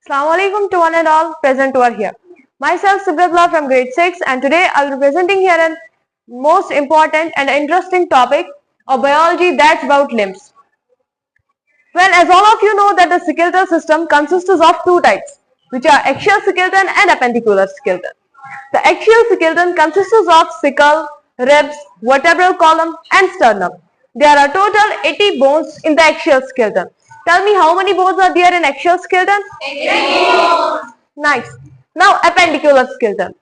Assalamualaikum to one and all present over here. Myself Subratla from grade 6 and today I'll be presenting here a most important and interesting topic of biology, that's about limbs. Well, as all of you know that the skeletal system consists of two types, which are axial skeleton and appendicular skeleton. The axial skeleton consists of skull, ribs, vertebral column and sternum. There are total 80 bones in the axial skeleton. Tell me how many bones are there in axial skeleton? 80 bones. Nice. Now appendicular skeleton.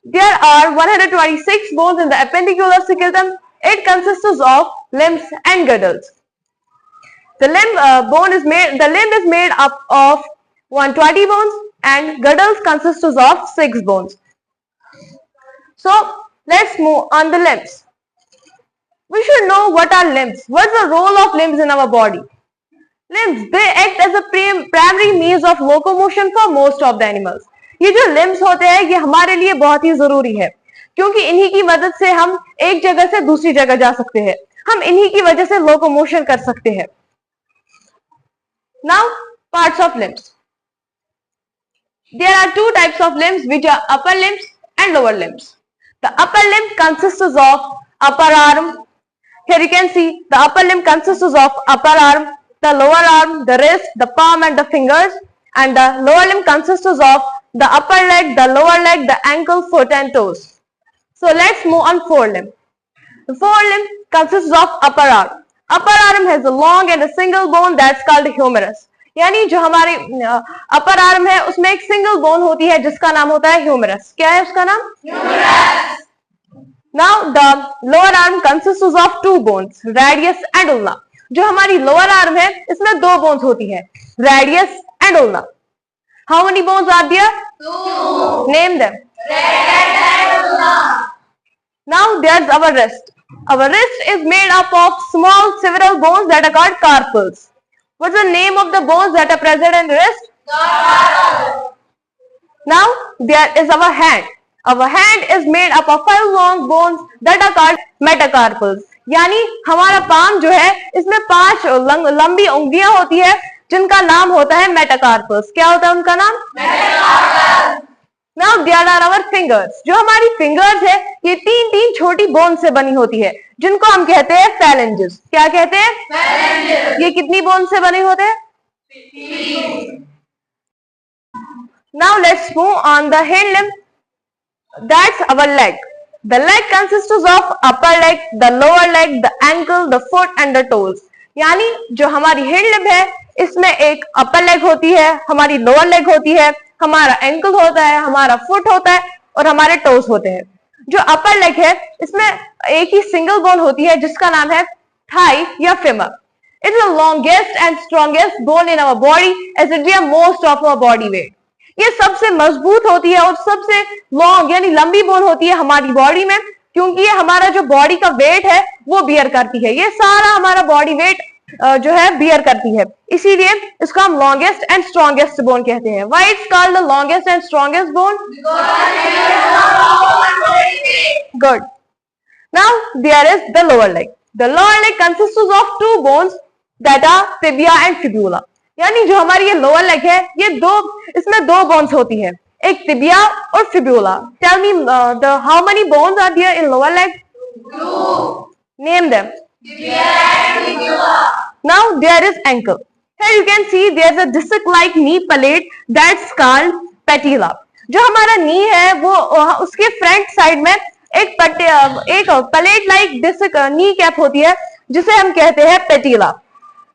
There are 126 bones in the appendicular skeleton. It consists of limbs and girdles. The limb is made up of 120 bones and girdles consists of 6 bones. So let's move on the limbs. We should know what are limbs. What's the role of limbs in our body? Limbs, they act as a primary means of locomotion for most of the animals. ये जो limbs होते हैं ये हमारे लिए बहुत ही जरूरी है क्योंकि इन्हीं की मदद से हम एक जगह से दूसरी जगह जा सकते हैं. हम इन्हीं की वजह से लोकोमोशन कर सकते हैं. Now parts of limbs. There are two types of limbs which are upper limbs and lower limbs. The upper limb consists of upper arm. Here you can see the upper limb consists of upper arm, the lower arm, the wrist, the palm and the fingers, and the lower limb consists of the upper leg, the lower leg, the ankle, foot and toes. So let's move on forelimb. The forelimb consists of upper arm. Upper arm has a long and a single bone that's called humerus. यानी जो हमारी upper arm है उसमें एक single bone होती है जिसका नाम होता है ह्यूमरस. क्या है उसका नाम? Humerus. Now the lower arm consists of two bones, radius and ulna. जो हमारी लोअर आर्म है इसमें दो बोन्स होती है, radius and ulna. How many bones are there? Two. Name them. Radius and ulna. Now there is our wrist. Our wrist is made up of small several bones that are called carpals. What's the name of the bones that are present in wrist? Carpals. Now there is our hand. Our hand is made up of 5 long bones that are called metacarpals. यानी हमारा palm जो है इसमें 5 लंबी उंगलियां होती है जिनका नाम होता है मेटाकार्पल्स. क्या होता है उनका नाम? Metacarpals. Now there are our fingers. जो हमारी फिंगर्स है ये 3 छोटी बोन से बनी होती है जिनको हम कहते हैं phalanges. क्या कहते हैं? Phalanges. ये कितनी बोन से बने होते हैं? 15. Now let's move on the hind limb. That's our leg. The leg consists of upper leg, the lower leg, the ankle, the foot and the toes. यानी जो हमारी हिंड लिम्ब है इसमें एक अपर लेग होती है, हमारी लोअर लेग होती है, हमारा एंकल होता है, हमारा फुट होता है और हमारे टोस होते हैं. जो अपर लेग है इसमें एक ही सिंगल बोन होती है जिसका नाम है थाई या femur. It is the longest and strongest bone in our body as it bears most of our body weight. ये सबसे मजबूत होती है और सबसे लॉन्ग यानी लंबी बोन होती है हमारी बॉडी में क्योंकि ये हमारा जो बॉडी का वेट है वो बियर करती है. ये सारा हमारा बॉडी वेट जो है बियर करती है, इसीलिए इसको हम लॉन्गेस्ट एंड स्ट्रॉन्गेस्ट बोन कहते हैं. Why it's called the longest and strongest bone? Good. Now there is the lower leg. The lower leg consists of 2 bones that are tibia and fibula. यानी जो हमारी ये लोअर लेग है ये इसमें 2 bones होती है, एक टिबिया और fibula. Tell me the how many bones are there in lower leg? 2. Name them. Tibia and fibula. Now there is ankle. Here you can see there is a disc-like knee plate that's called patella. जो हमारा नी है वो उसके front side में एक plate like disc knee cap होती है जिसे हम कहते हैं पेटिला.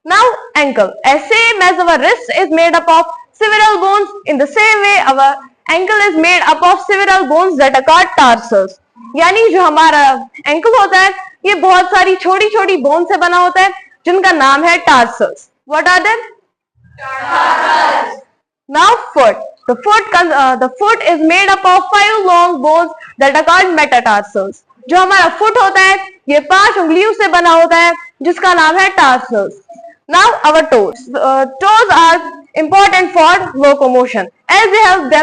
Now ankle. As same as our wrist is made up of several bones, in the same way our ankle is made up of several bones that are called tarsals. यानी जो हमारा ankle होता है ये बहुत सारी छोटी छोटी बोन से बना होता है जिनका नाम है tarsals. What are them? Tarsals. Now foot. The foot is made up of 5 long bones that are called metatarsals. जो हमारा फुट होता है ये 5 उंगलियों से बना होता है जिसका नाम है tarsals. Now our toes. Toes are important for locomotion as they help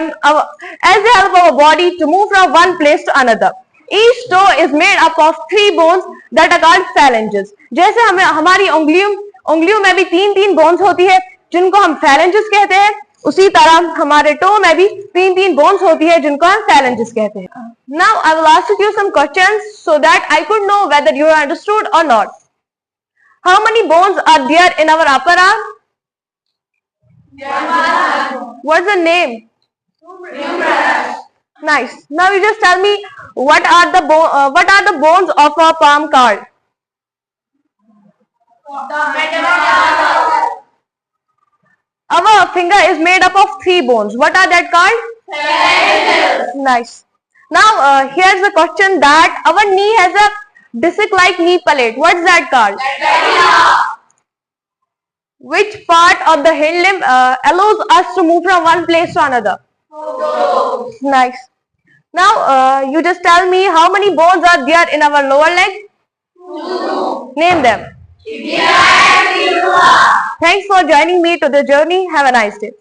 our body to move from one place to another. Each toe is made up of 3 bones that are called phalanges. जैसे हमारी उंगलियों में भी 3 bones होती है जिनको हम phalanges कहते हैं, उसी तरह हमारे टो में भी 3 बोन्स होती है जिनको हम phalanges कहते हैं. Now I will ask you some questions so that I could know whether you understood or not. How many bones are there in our upper arm? What's the name? Nice. Now you just tell me what are the bones of our palm called? Our finger is made up of 3 bones. What are that called? Nice. Now here's the question that our knee has a disc-like knee palate. What's that called? Which part of the hind limb allows us to move from one place to another? Nice. Now you just tell me how many bones are there in our lower leg? Name them. Thanks for joining me to the journey. Have a nice day.